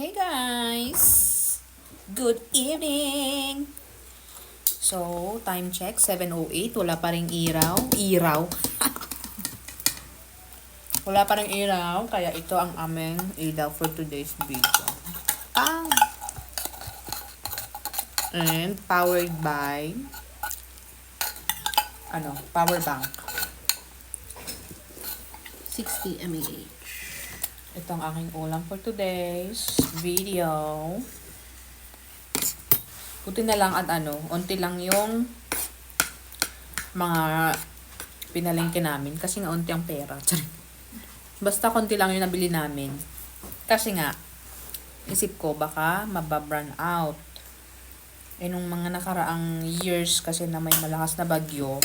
Hey guys! Good evening! So, time check, 7:08. Wala pa ring iraw. Wala pa ring ilaw, kaya ito ang aming ilaw for today's video. Pang! And powered by power bank. 60 mAh. Ito ang aking ulam for today's video. Buti na lang at unti lang yung mga pinalengke namin kasi nga unti ang pera. Basta konti lang yung nabili namin. Kasi nga, isip ko baka mababran out. Nung mga nakaraang years kasi na may malakas na bagyo,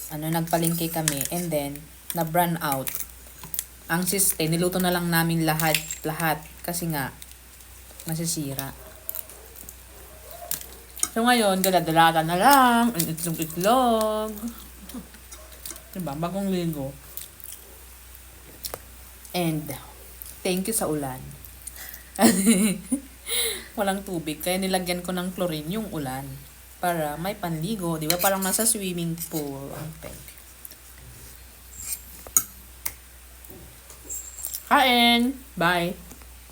nagpalengke kami and then na-brand out. Ang siste, niluto na lang namin lahat kasi nga nasisira. So ngayon, daladalaga na lang, ang itlog-itlog. Diba? Bagong ligo. And, thank you sa ulan. Walang tubig, kaya nilagyan ko ng chlorine yung ulan. Para may panligo, di ba? Parang nasa swimming pool. Kain! Bye!